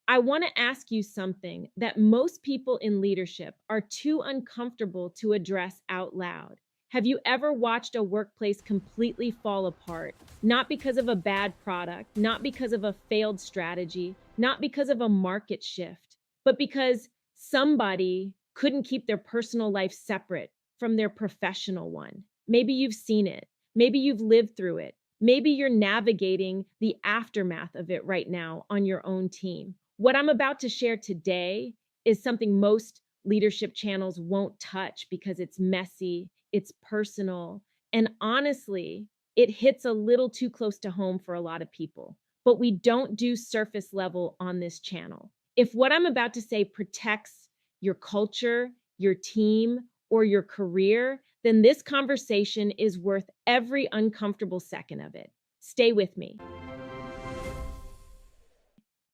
I want to ask you something that most people in leadership are too uncomfortable to address out loud. Have you ever watched a workplace completely fall apart? Not because of a bad product, not because of a failed strategy, not because of a market shift, but because somebody couldn't keep their personal life separate from their professional one. Maybe you've seen it. Maybe you've lived through it. Maybe you're navigating the aftermath of it right now on your own team. What I'm about to share today is something most leadership channels won't touch because it's messy, it's personal, and honestly, it hits a little too close to home for a lot of people. But we don't do surface level on this channel. If what I'm about to say protects your culture, your team, or your career, then this conversation is worth every uncomfortable second of it. Stay with me.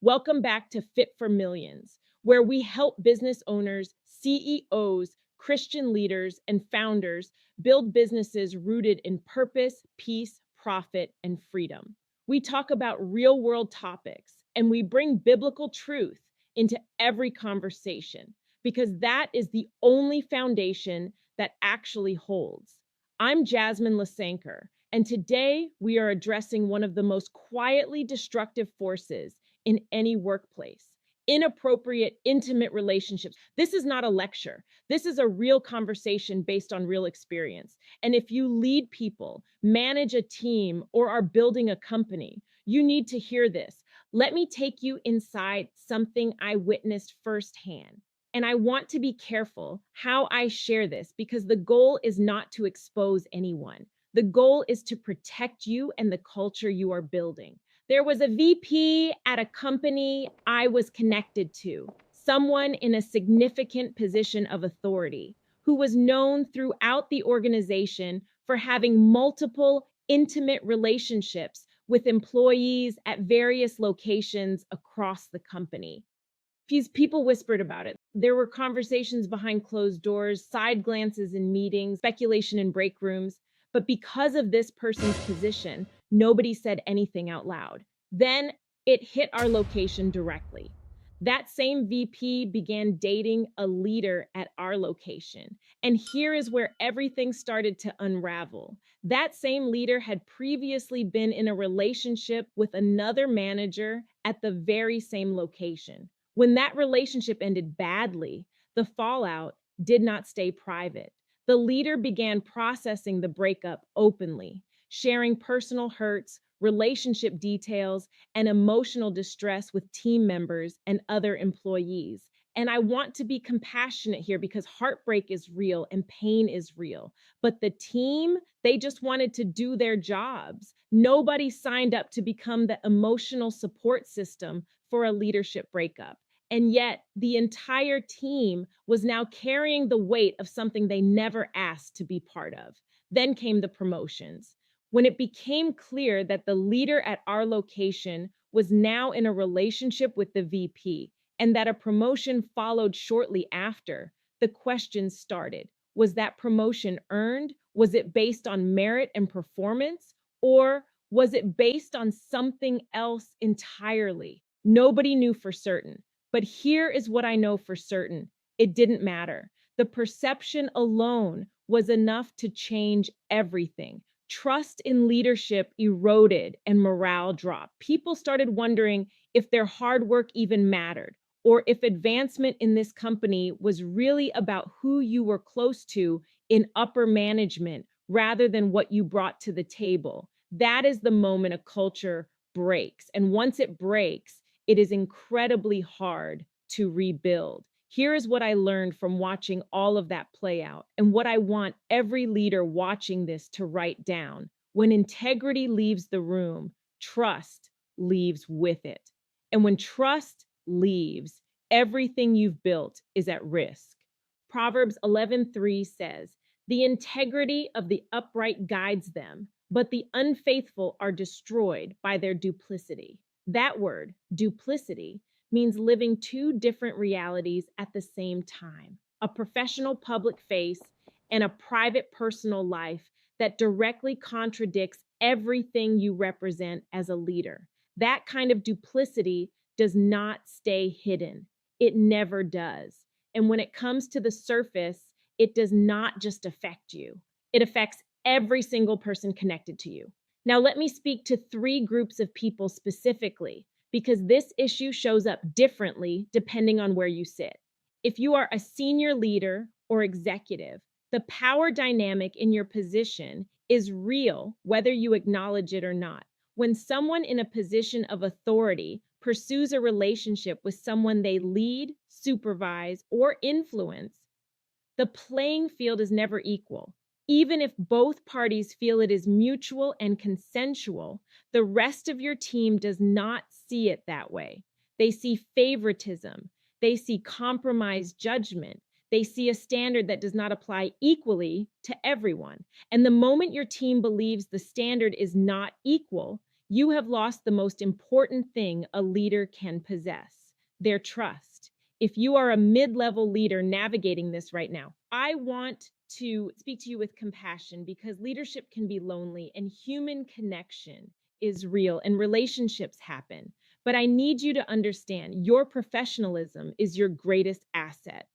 Welcome back to Fit for Millions, where we help business owners, CEOs, Christian leaders, and founders build businesses rooted in purpose, peace, profit, and freedom. We talk about real world topics and we bring biblical truth into every conversation because that is the only foundation that actually holds. I'm Jasmine Lasanker, and today we are addressing one of the most quietly destructive forces in any workplace. Inappropriate, intimate relationships. This is not a lecture. This is a real conversation based on real experience. And if you lead people, manage a team, or are building a company, you need to hear this. Let me take you inside something I witnessed firsthand. And I want to be careful how I share this because the goal is not to expose anyone. The goal is to protect you and the culture you are building. There was a VP at a company I was connected to, someone in a significant position of authority, who was known throughout the organization for having multiple intimate relationships with employees at various locations across the company. People whispered about it. There were conversations behind closed doors, side glances in meetings, speculation in break rooms. But because of this person's position, nobody said anything out loud. Then it hit our location directly. That same VP began dating a leader at our location. And here is where everything started to unravel. That same leader had previously been in a relationship with another manager at the very same location. When that relationship ended badly, the fallout did not stay private. The leader began processing the breakup openly, sharing personal hurts, relationship details, and emotional distress with team members and other employees. And I want to be compassionate here because heartbreak is real and pain is real. But the team, they just wanted to do their jobs. Nobody signed up to become the emotional support system for a leadership breakup. And yet the entire team was now carrying the weight of something they never asked to be part of. Then came the promotions. When it became clear that the leader at our location was now in a relationship with the VP and that a promotion followed shortly after, the questions started. Was that promotion earned? Was it based on merit and performance? Or was it based on something else entirely? Nobody knew for certain. But here is what I know for certain. It didn't matter. The perception alone was enough to change everything. Trust in leadership eroded and morale dropped. People started wondering if their hard work even mattered, or if advancement in this company was really about who you were close to in upper management rather than what you brought to the table. That is the moment a culture breaks. And once it breaks, it is incredibly hard to rebuild. Here is what I learned from watching all of that play out, and what I want every leader watching this to write down. When integrity leaves the room, trust leaves with it. And when trust leaves, everything you've built is at risk. Proverbs 11:3 says, "The integrity of the upright guides them, but the unfaithful are destroyed by their duplicity." That word, duplicity, means living two different realities at the same time, a professional public face and a private personal life that directly contradicts everything you represent as a leader. That kind of duplicity does not stay hidden. It never does. And when it comes to the surface, it does not just affect you. It affects every single person connected to you. Now, let me speak to 3 groups of people specifically, because this issue shows up differently depending on where you sit. If you are a senior leader or executive, the power dynamic in your position is real, whether you acknowledge it or not. When someone in a position of authority pursues a relationship with someone they lead, supervise, or influence, the playing field is never equal. Even if both parties feel it is mutual and consensual, the rest of your team does not see it that way. They see favoritism. They see compromised judgment. They see a standard that does not apply equally to everyone. And the moment your team believes the standard is not equal, you have lost the most important thing a leader can possess: their trust. If you are a mid-level leader navigating this right now, I want to speak to you with compassion, because leadership can be lonely and human connection is real and relationships happen. But I need you to understand your professionalism is your greatest asset.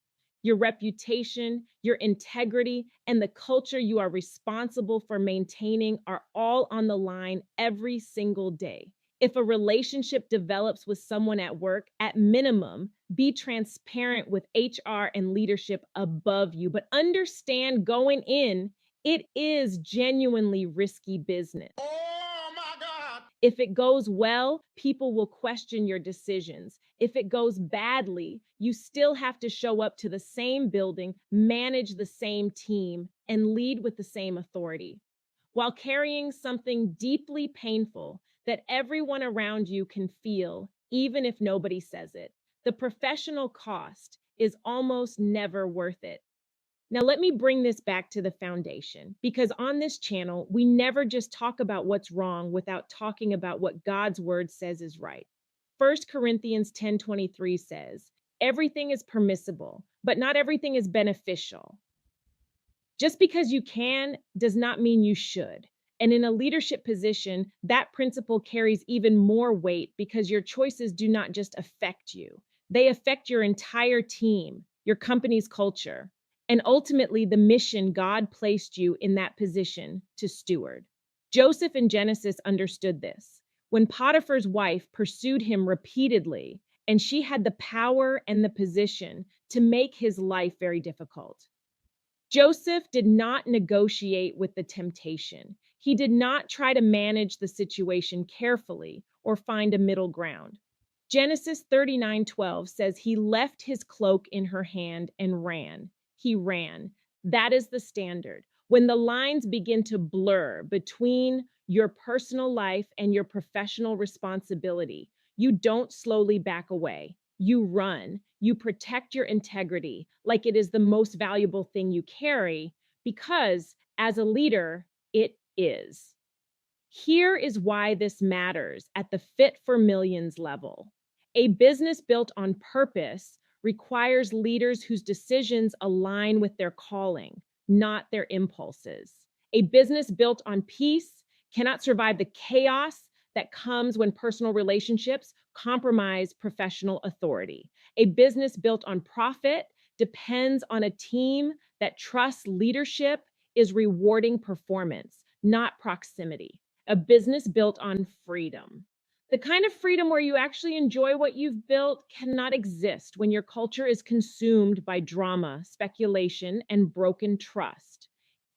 Your reputation, your integrity, and the culture you are responsible for maintaining are all on the line every single day. If a relationship develops with someone at work, at minimum, be transparent with HR and leadership above you, but understand going in, it is genuinely risky business. Oh my God. If it goes well, people will question your decisions. If it goes badly, you still have to show up to the same building, manage the same team, and lead with the same authority, while carrying something deeply painful that everyone around you can feel, even if nobody says it. The professional cost is almost never worth it. Now, let me bring this back to the foundation, because on this channel, we never just talk about what's wrong without talking about what God's word says is right. 1 Corinthians 10:23 says, "Everything is permissible, but not everything is beneficial." Just because you can does not mean you should. And in a leadership position, that principle carries even more weight, because your choices do not just affect you. They affect your entire team, your company's culture, and ultimately the mission God placed you in that position to steward. Joseph in Genesis understood this. When Potiphar's wife pursued him repeatedly, and she had the power and the position to make his life very difficult, Joseph did not negotiate with the temptation. He did not try to manage the situation carefully or find a middle ground. Genesis 39:12 says he left his cloak in her hand and ran. He ran. That is the standard. When the lines begin to blur between your personal life and your professional responsibility, you don't slowly back away. You run. You protect your integrity like it is the most valuable thing you carry, because as a leader, it is. Here is why this matters at the Fit for Millions level. A business built on purpose requires leaders whose decisions align with their calling, not their impulses. A business built on peace cannot survive the chaos that comes when personal relationships compromise professional authority. A business built on profit depends on a team that trusts leadership is rewarding performance, not proximity. A business built on freedom, the kind of freedom where you actually enjoy what you've built, cannot exist when your culture is consumed by drama, speculation, and broken trust.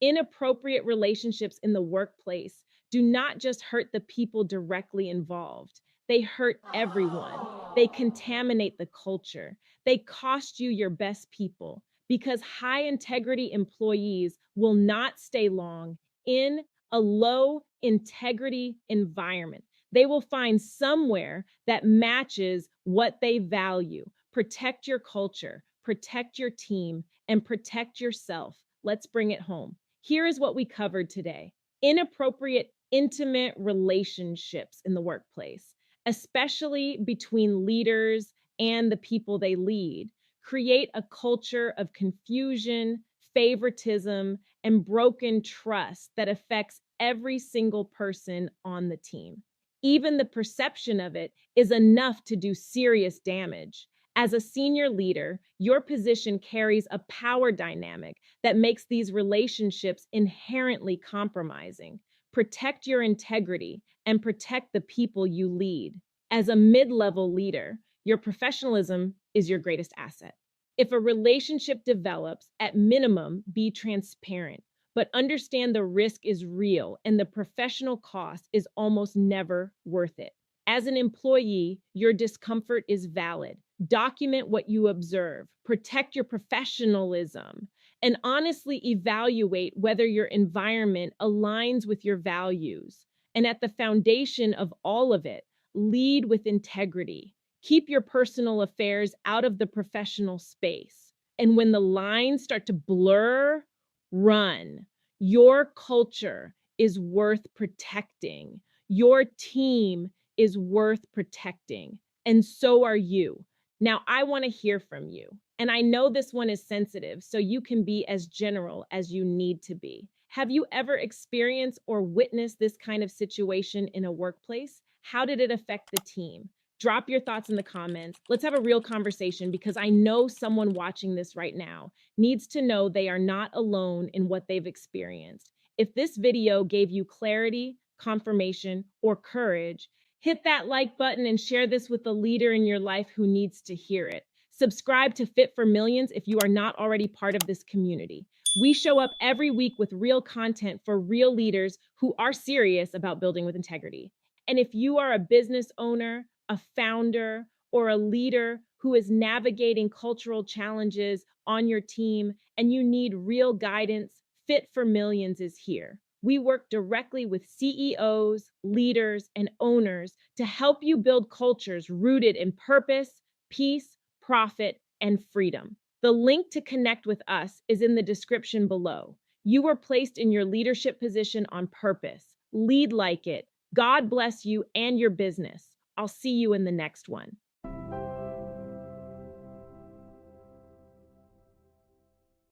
Inappropriate relationships in the workplace do not just hurt the people directly involved. They hurt everyone. They contaminate the culture. They cost you your best people, because high integrity employees will not stay long in a low integrity environment. They will find somewhere that matches what they value. Protect your culture, protect your team, and protect yourself. Let's bring it home. Here is what we covered today: inappropriate, intimate relationships in the workplace, especially between leaders and the people they lead, create a culture of confusion, favoritism, and broken trust that affects every single person on the team. Even the perception of it is enough to do serious damage. As a senior leader, your position carries a power dynamic that makes these relationships inherently compromising. Protect your integrity and protect the people you lead. As a mid-level leader, your professionalism is your greatest asset. If a relationship develops, at minimum, be transparent, but understand the risk is real and the professional cost is almost never worth it. As an employee, your discomfort is valid. Document what you observe, protect your professionalism, and honestly evaluate whether your environment aligns with your values. And at the foundation of all of it, lead with integrity. Keep your personal affairs out of the professional space. And when the lines start to blur, run. Your culture is worth protecting. Your team is worth protecting. And so are you. Now, I want to hear from you. And I know this one is sensitive, so you can be as general as you need to be. Have you ever experienced or witnessed this kind of situation in a workplace? How did it affect the team? Drop your thoughts in the comments. Let's have a real conversation, because I know someone watching this right now needs to know they are not alone in what they've experienced. If this video gave you clarity, confirmation, or courage, hit that like button and share this with a leader in your life who needs to hear it. Subscribe to Fit for Millions if you are not already part of this community. We show up every week with real content for real leaders who are serious about building with integrity. And if you are a business owner, a founder, or a leader who is navigating cultural challenges on your team and you need real guidance, Fit for Millions is here. We work directly with CEOs, leaders, and owners to help you build cultures rooted in purpose, peace, profit, and freedom. The link to connect with us is in the description below. You were placed in your leadership position on purpose. Lead like it. God bless you and your business. I'll see you in the next one.